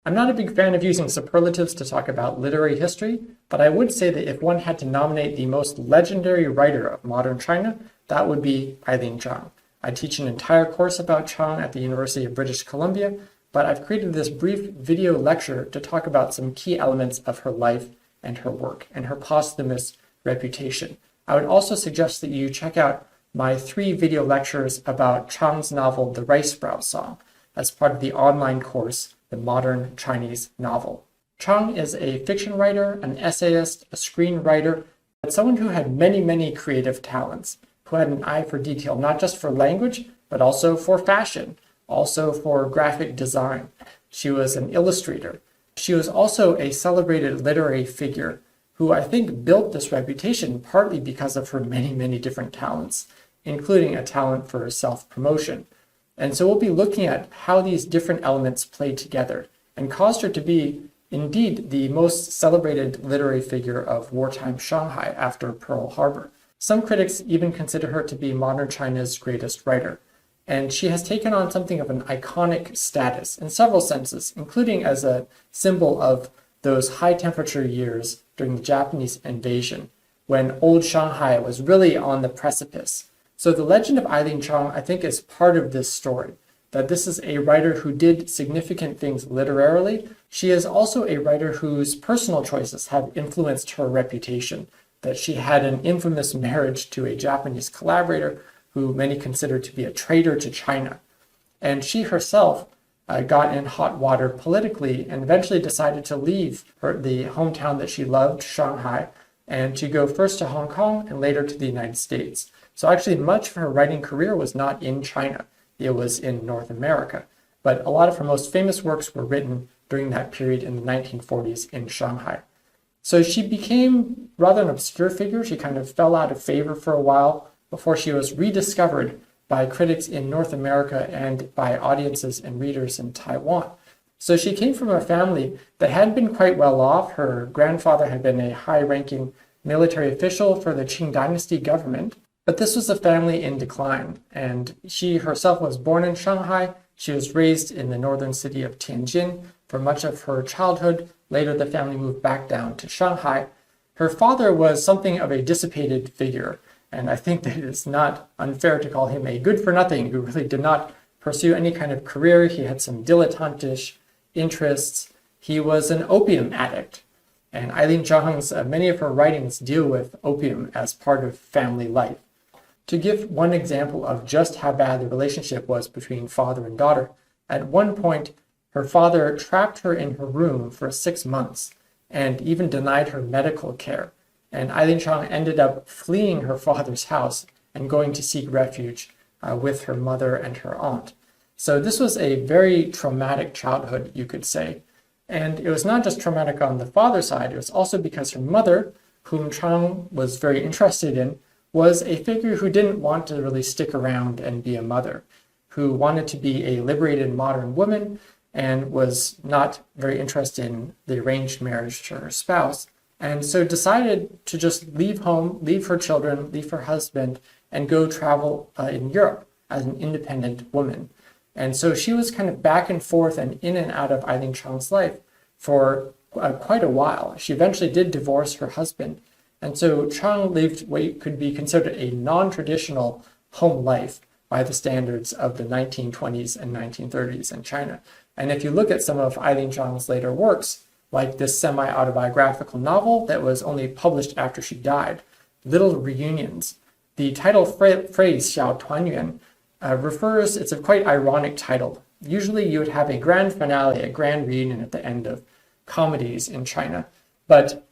I'm not a big fan of using superlatives to talk about literary history, but I would say that if one had to nominate the most legendary writer of modern China, that would be Eileen Chang. I teach an entire course about Chang at the University of British Columbia, but I've created this brief video lecture to talk about some key elements of her life and her work and her posthumous reputation. I would also suggest that you check out my 3 video lectures about Chang's novel, The Rice Sprout Song, as part of the online course, The Modern Chinese Novel. Chang is a fiction writer, an essayist, a screenwriter, but someone who had many, many creative talents, who had an eye for detail, not just for language, but also for fashion, also for graphic design. She was an illustrator. She was also a celebrated literary figure who I think built this reputation partly because of her many, many different talents, including a talent for self-promotion. And so we'll be looking at how these different elements played together and caused her to be indeed the most celebrated literary figure of wartime Shanghai after Pearl Harbor. Some critics even consider her to be modern China's greatest writer. And she has taken on something of an iconic status in several senses, including as a symbol of those high temperature years during the Japanese invasion, when old Shanghai was really on the precipice. So the legend of Eileen Chang, I think, is part of this story, that this is a writer who did significant things literarily. She is also a writer whose personal choices have influenced her reputation, that she had an infamous marriage to a Japanese collaborator who many consider to be a traitor to China. And she herself got in hot water politically and eventually decided to leave the hometown that she loved, Shanghai, and to go first to Hong Kong and later to the United States. So actually much of her writing career was not in China. It was in North America. But a lot of her most famous works were written during that period in the 1940s in Shanghai. So she became rather an obscure figure. She kind of fell out of favor for a while before she was rediscovered by critics in North America and by audiences and readers in Taiwan. So she came from a family that had been quite well off. Her grandfather had been a high-ranking military official for the Qing dynasty government, but this was a family in decline, and she herself was born in Shanghai. She was raised in the northern city of Tianjin for much of her childhood. Later, the family moved back down to Shanghai. Her father was something of a dissipated figure, and I think that it is not unfair to call him a good-for-nothing who really did not pursue any kind of career. He had some dilettantish interests. He was an opium addict, and Eileen Chang's many of her writings deal with opium as part of family life. To give one example of just how bad the relationship was between father and daughter, at one point, her father trapped her in her room for 6 months and even denied her medical care. And Eileen Chang ended up fleeing her father's house and going to seek refuge with her mother and her aunt. So this was a very traumatic childhood, you could say. And it was not just traumatic on the father's side, it was also because her mother, whom Chang was very interested in, was a figure who didn't want to really stick around and be a mother, who wanted to be a liberated modern woman and was not very interested in the arranged marriage to her spouse, and so decided to just leave home, leave her children, leave her husband, and go travel in Europe as an independent woman. And so she was kind of back and forth and in and out of Eileen Chang's life for quite a while. She eventually did divorce her husband. And so Chang lived what could be considered a non-traditional home life by the standards of the 1920s and 1930s in China. And if you look at some of Eileen Chang's later works, like this semi-autobiographical novel that was only published after she died, Little Reunions, the title phrase, Xiao Tuanyuan, refers, it's a quite ironic title. Usually you would have a grand finale, a grand reunion at the end of comedies in China. But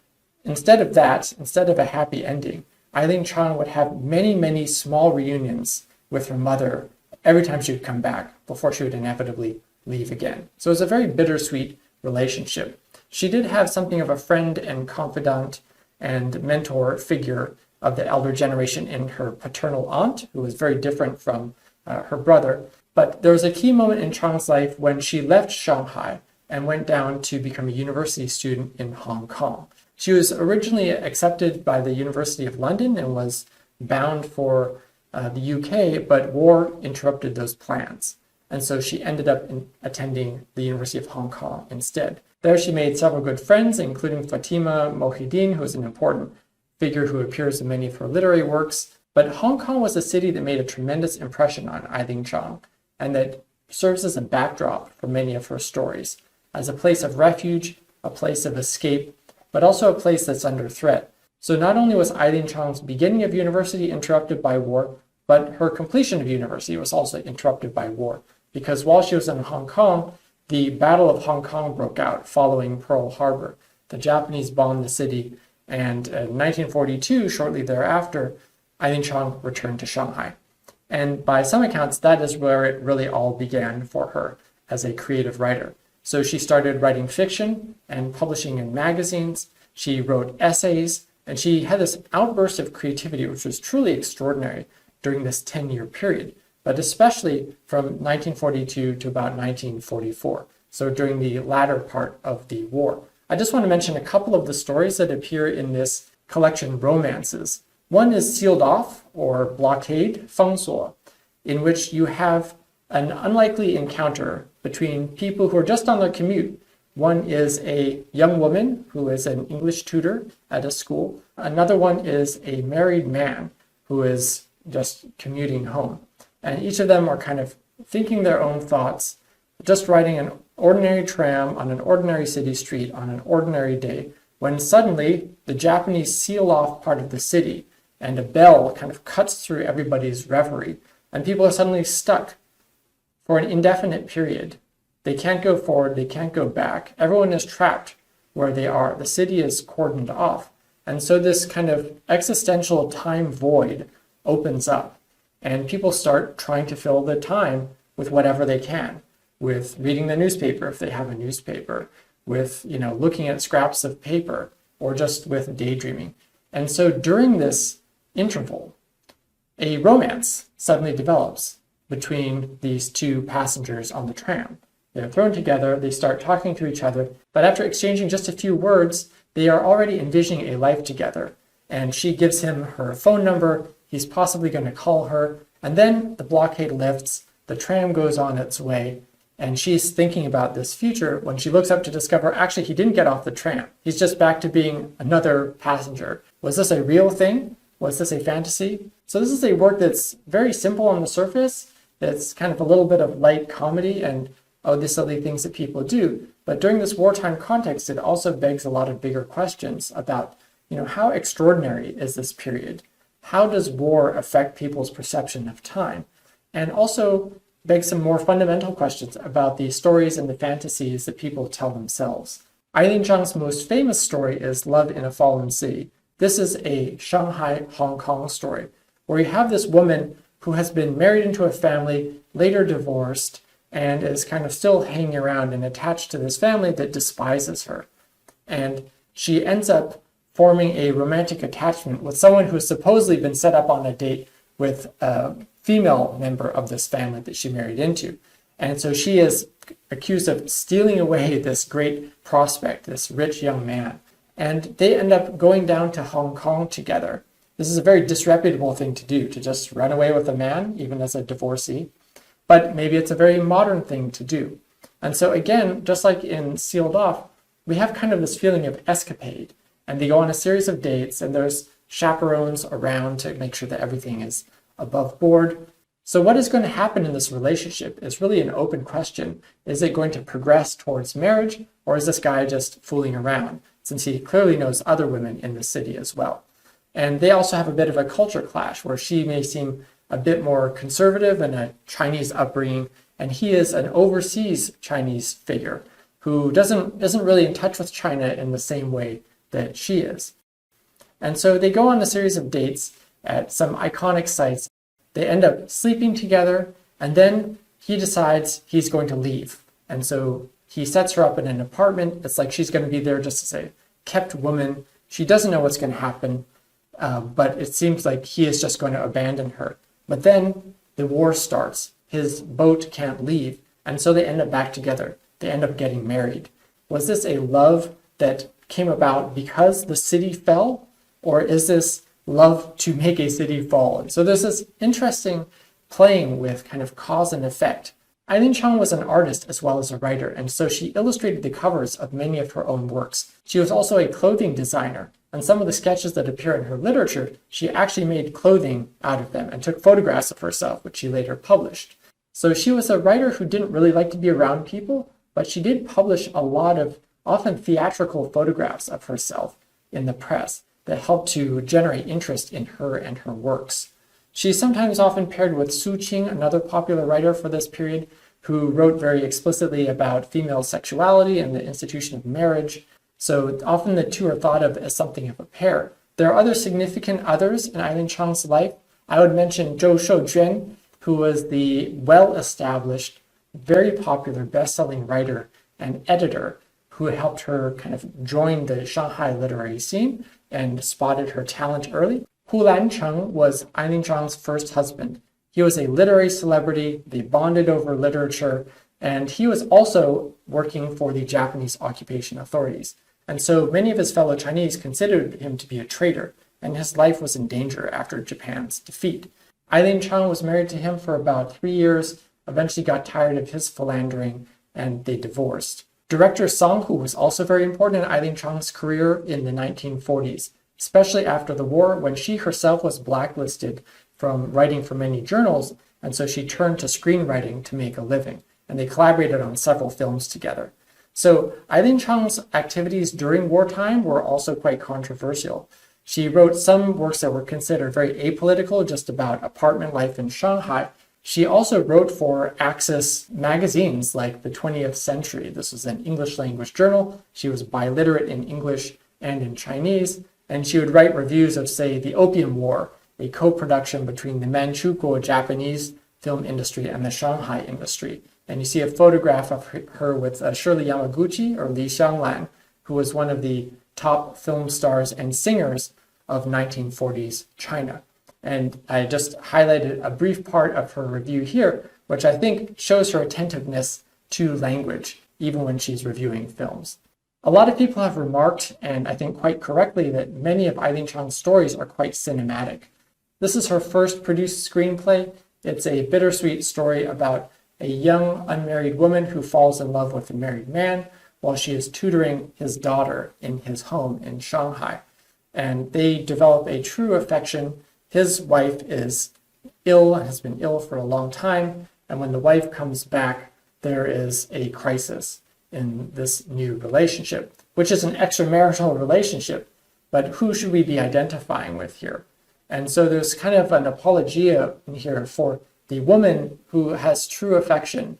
instead of that, instead of a happy ending, Eileen Chang would have many, many small reunions with her mother every time she would come back before she would inevitably leave again. So it was a very bittersweet relationship. She did have something of a friend and confidant and mentor figure of the elder generation in her paternal aunt, who was very different from her brother. But there was a key moment in Chang's life when she left Shanghai and went down to become a university student in Hong Kong. She was originally accepted by the University of London and was bound for the UK, but war interrupted those plans. and so she ended up attending the University of Hong Kong instead. There she made several good friends, including Fatima Mohideen, who is an important figure who appears in many of her literary works. But Hong Kong was a city that made a tremendous impression on Eileen Chang, and that serves as a backdrop for many of her stories, as a place of refuge, a place of escape, but also a place that's under threat. So not only was Eileen Chang's beginning of university interrupted by war, but her completion of university was also interrupted by war, because while she was in Hong Kong, the Battle of Hong Kong broke out following Pearl Harbor. The Japanese bombed the city, and in 1942, shortly thereafter, Eileen Chang returned to Shanghai. And by some accounts, that is where it really all began for her as a creative writer. So she started writing fiction and publishing in magazines. She wrote essays, and she had this outburst of creativity, which was truly extraordinary during this 10-year period, but especially from 1942 to about 1944, so during the latter part of the war. I just want to mention a couple of the stories that appear in this collection, Romances. One is Sealed Off, or Blockade, 封锁, in which you have an unlikely encounter between people who are just on their commute. One is a young woman who is an English tutor at a school. Another one is a married man who is just commuting home. And each of them are kind of thinking their own thoughts, just riding an ordinary tram on an ordinary city street on an ordinary day, when suddenly the Japanese seal off part of the city, and a bell kind of cuts through everybody's reverie, and people are suddenly stuck for an indefinite period. They can't go forward, they can't go back. Everyone is trapped where they are. The city is cordoned off. And so this kind of existential time void opens up, and people start trying to fill the time with whatever they can, with reading the newspaper if they have a newspaper, with looking at scraps of paper, or just with daydreaming. And so during this interval, a romance suddenly develops between these two passengers on the tram. They're thrown together, they start talking to each other, but after exchanging just a few words, they are already envisioning a life together. And she gives him her phone number, he's possibly going to call her, and then the blockade lifts, the tram goes on its way, and she's thinking about this future when she looks up to discover actually he didn't get off the tram. He's just back to being another passenger. Was this a real thing? Was this a fantasy? So this is a work that's very simple on the surface. It's kind of a little bit of light comedy and the silly things that people do. But during this wartime context, it also begs a lot of bigger questions about, how extraordinary is this period? How does war affect people's perception of time? And also begs some more fundamental questions about the stories and the fantasies that people tell themselves. Eileen Chang's most famous story is Love in a Fallen City. This is a Shanghai, Hong Kong story, where you have this woman who has been married into a family, later divorced, and is kind of still hanging around and attached to this family that despises her. And she ends up forming a romantic attachment with someone who has supposedly been set up on a date with a female member of this family that she married into. And so she is accused of stealing away this great prospect, this rich young man. And they end up going down to Hong Kong together. This is a very disreputable thing to do, to just run away with a man, even as a divorcee. But maybe it's a very modern thing to do. And so again, just like in Sealed Off, we have kind of this feeling of escapade. And they go on a series of dates, and there's chaperones around to make sure that everything is above board. So what is going to happen in this relationship is really an open question. Is it going to progress towards marriage, or is this guy just fooling around, since he clearly knows other women in the city as well? And they also have a bit of a culture clash, where she may seem a bit more conservative and a Chinese upbringing, and he is an overseas Chinese figure who isn't really in touch with China in the same way that she is. And so they go on a series of dates at some iconic sites. They end up sleeping together, and then he decides he's going to leave. And so he sets her up in an apartment. It's like she's going to be there just as a kept woman. She doesn't know what's going to happen, but it seems like he is just going to abandon her. But then the war starts. His boat can't leave, and so they end up back together. They end up getting married. Was this a love that came about because the city fell, or is this love to make a city fall? And so there's this interesting playing with kind of cause and effect Eileen Chang was an artist as well as a writer, and so she illustrated the covers of many of her own works. She was also a clothing designer, and some of the sketches that appear in her literature, she actually made clothing out of them and took photographs of herself, which she later published. So she was a writer who didn't really like to be around people, but she did publish a lot of often theatrical photographs of herself in the press that helped to generate interest in her and her works. She's sometimes often paired with Su Qing, another popular writer for this period, who wrote very explicitly about female sexuality and the institution of marriage. So often the two are thought of as something of a pair. There are other significant others in Eileen Chang's life. I would mention Zhou Shoujuan, who was the well-established, very popular best-selling writer and editor who helped her kind of join the Shanghai literary scene and spotted her talent early. Hu Lancheng was Eileen Chang's first husband. He was a literary celebrity, they bonded over literature, and he was also working for the Japanese occupation authorities. And so many of his fellow Chinese considered him to be a traitor, and his life was in danger after Japan's defeat. Eileen Chang was married to him for about 3 years, eventually got tired of his philandering, and they divorced. Director Song, who was also very important in Eileen Chang's career in the 1940s, especially after the war when she herself was blacklisted from writing for many journals, and so she turned to screenwriting to make a living, and they collaborated on several films together. So Eileen Chang's activities during wartime were also quite controversial. She wrote some works that were considered very apolitical, just about apartment life in Shanghai. She also wrote for Axis magazines like the 20th Century. This was an English language journal. She was biliterate in English and in Chinese, and she would write reviews of, say, the Opium War, a co-production between the Manchukuo Japanese film industry and the Shanghai industry. And you see a photograph of her with Shirley Yamaguchi, or Li Xianglan, who was one of the top film stars and singers of 1940s China. And I just highlighted a brief part of her review here, which I think shows her attentiveness to language, even when she's reviewing films. A lot of people have remarked, and I think quite correctly, that many of Eileen Chang's stories are quite cinematic. This is her first produced screenplay. It's a bittersweet story about a young unmarried woman who falls in love with a married man while she is tutoring his daughter in his home in Shanghai. And they develop a true affection. His wife is ill, has been ill for a long time, and when the wife comes back, there is a crisis in this new relationship, which is an extramarital relationship, but who should we be identifying with here? And so there's kind of an apologia in here for the woman who has true affection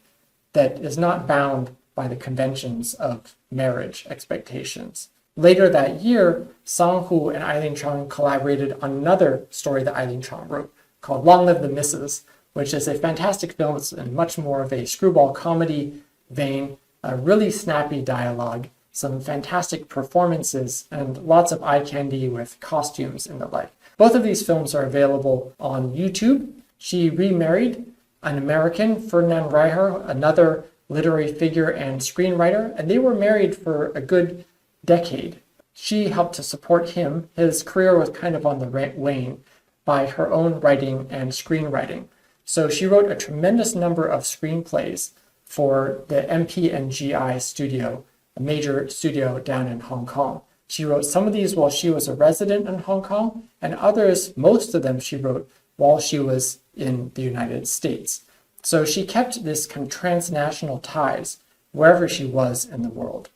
that is not bound by the conventions of marriage expectations. Later that year, Sang Hu and Eileen Chang collaborated on another story that Eileen Chang wrote called Long Live the Misses, which is a fantastic film. It's in much more of a screwball comedy vein, a really snappy dialogue, some fantastic performances, and lots of eye candy with costumes and the like. Both of these films are available on YouTube. She remarried an American, Ferdinand Reicher, another literary figure and screenwriter, and they were married for a good decade. She helped to support him. His career was kind of on the wane by her own writing and screenwriting. So she wrote a tremendous number of screenplays for the MP&GI studio, a major studio down in Hong Kong. She wrote some of these while she was a resident in Hong Kong, and others, most of them, she wrote while she was in the United States. So she kept this kind of transnational ties wherever she was in the world.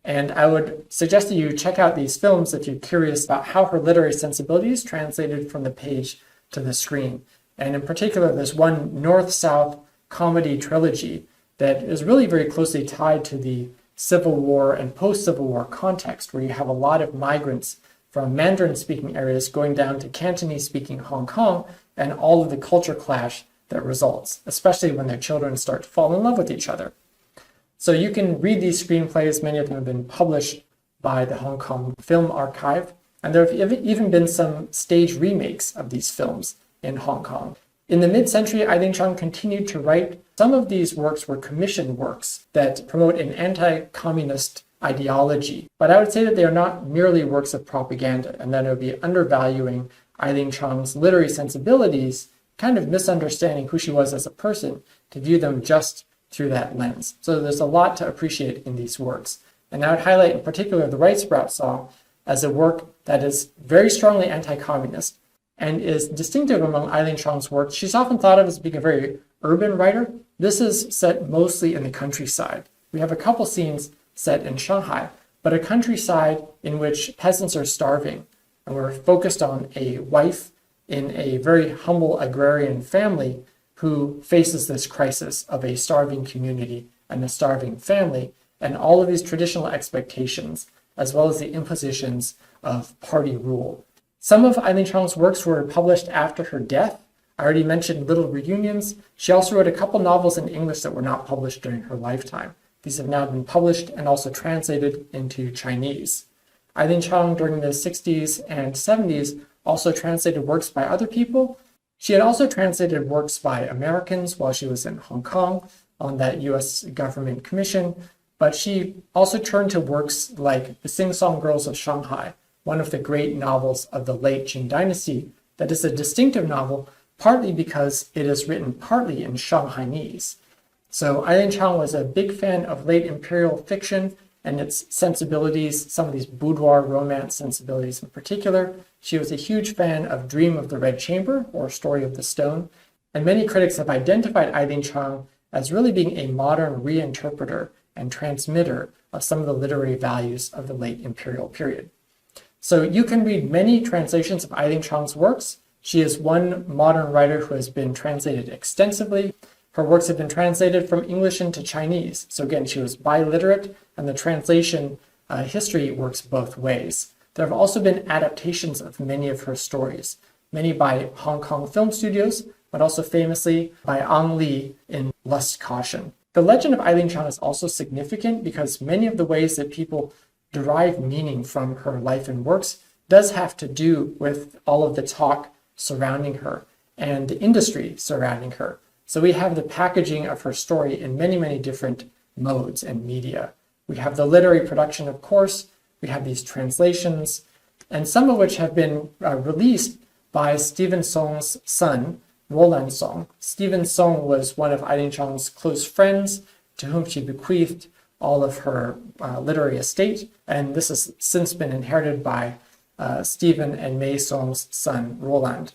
And I would suggest that you check out these films if you're curious about how her literary sensibilities translated from the page to the screen. And in particular, there's one North-South comedy trilogy that is really very closely tied to the Civil War and post-Civil War context, where you have a lot of migrants from Mandarin-speaking areas going down to Cantonese-speaking Hong Kong, and all of the culture clash that results, especially when their children start to fall in love with each other. So you can read these screenplays. Many of them have been published by the Hong Kong Film Archive, and there have even been some stage remakes of these films in Hong Kong. In the mid-century, Eileen Chang continued to write. Some of these works were commissioned works that promote an anti-communist ideology, but I would say that they are not merely works of propaganda, and that it would be undervaluing Eileen Chang's literary sensibilities, kind of misunderstanding who she was as a person, to view them just through that lens. So there's a lot to appreciate in these works. And I would highlight in particular the Right Sprout Song as a work that is very strongly anti-communist and is distinctive among Eileen Chang's work. She's often thought of as being a very urban writer. This is set mostly in the countryside. We have a couple scenes set in Shanghai, but a countryside in which peasants are starving. And we're focused on a wife in a very humble agrarian family who faces this crisis of a starving community and a starving family, and all of these traditional expectations, as well as the impositions of party rule. Some of Eileen Chang's works were published after her death. I already mentioned Little Reunions. She also wrote a couple novels in English that were not published during her lifetime. These have now been published and also translated into Chinese. Eileen Chang, during the 60s and 70s, also translated works by other people. She had also translated works by Americans while she was in Hong Kong on that US government commission, but she also turned to works like The Sing-Song Girls of Shanghai, one of the great novels of the late Qing dynasty that is a distinctive novel, partly because it is written partly in Shanghainese. So Eileen Chang was a big fan of late imperial fiction and its sensibilities, some of these boudoir romance sensibilities in particular. She was a huge fan of Dream of the Red Chamber, or Story of the Stone, and many critics have identified Eileen Chang as really being a modern reinterpreter and transmitter of some of the literary values of the late imperial period. So you can read many translations of Eileen Chang's works. She is one modern writer who has been translated extensively. Her works have been translated from English into Chinese. So again, she was biliterate, and the translation history works both ways. There have also been adaptations of many of her stories, many by Hong Kong film studios, but also famously by Ang Lee in Lust Caution. The legend of Eileen Chang is also significant because many of the ways that people derive meaning from her life and works does have to do with all of the talk surrounding her and the industry surrounding her. So we have the packaging of her story in many, many different modes and media. We have the literary production, of course. We have these translations, and some of which have been released by Stephen Song's son, Roland Song. Stephen Song was one of Eileen Chang's close friends to whom she bequeathed all of her literary estate, and this has since been inherited by Stephen and Mei Song's son, Roland.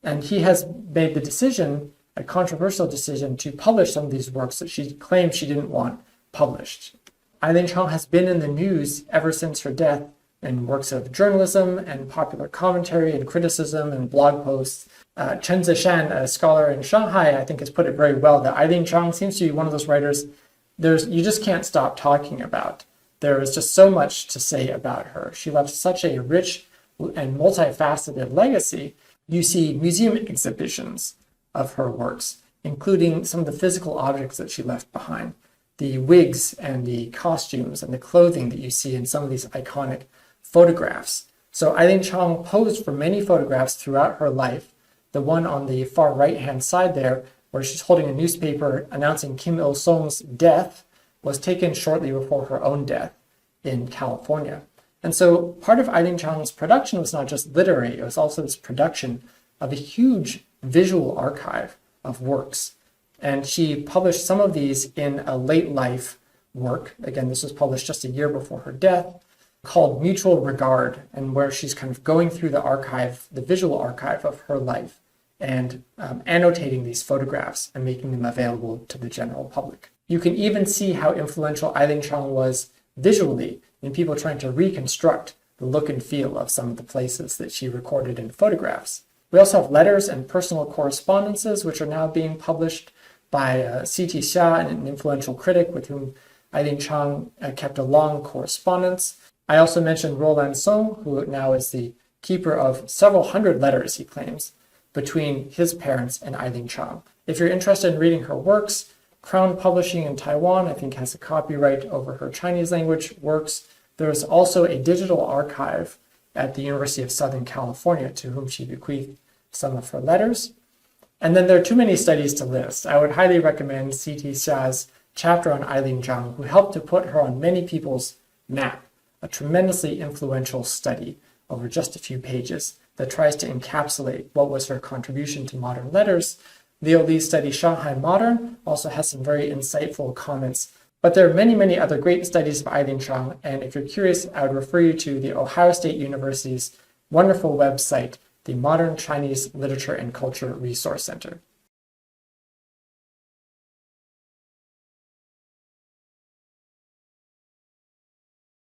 And he has made the decision, a controversial decision, to publish some of these works that she claimed she didn't want published. Eileen Chang has been in the news ever since her death in works of journalism and popular commentary and criticism and blog posts. Chen Zishan, a scholar in Shanghai, I think has put it very well that Eileen Chang seems to be one of those writers you just can't stop talking about. There is just so much to say about her. She left such a rich and multifaceted legacy. You see museum exhibitions of her works, including some of the physical objects that she left behind, the wigs and the costumes and the clothing that you see in some of these iconic photographs. So Eileen Chang posed for many photographs throughout her life. The one on the far right-hand side there, where she's holding a newspaper announcing Kim Il-sung's death, was taken shortly before her own death in California. And so part of Eileen Chang's production was not just literary, it was also this production of a huge visual archive of works. And she published some of these in a late life work. Again, this was published just a year before her death, called Mutual Regard, and where she's kind of going through the archive, the visual archive of her life, and annotating these photographs and making them available to the general public. You can even see how influential Eileen Chang was visually in people trying to reconstruct the look and feel of some of the places that she recorded in photographs. We also have letters and personal correspondences, which are now being published by C.T. Xia, an influential critic with whom Eileen Chang kept a long correspondence. I also mentioned Roland Song, who now is the keeper of several hundred letters, he claims, between his parents and Eileen Chang. If you're interested in reading her works, Crown Publishing in Taiwan, I think, has a copyright over her Chinese language works. There is also a digital archive at the University of Southern California to whom she bequeathed some of her letters. And then there are too many studies to list. I would highly recommend C.T. Xia's chapter on Eileen Chang, who helped to put her on many people's map, a tremendously influential study over just a few pages that tries to encapsulate what was her contribution to modern letters, Leo Lee's study Shanghai Modern also has some very insightful comments. But there are many, many other great studies of Eileen Chang, and if you're curious, I would refer you to the Ohio State University's wonderful website, the Modern Chinese Literature and Culture Resource Center.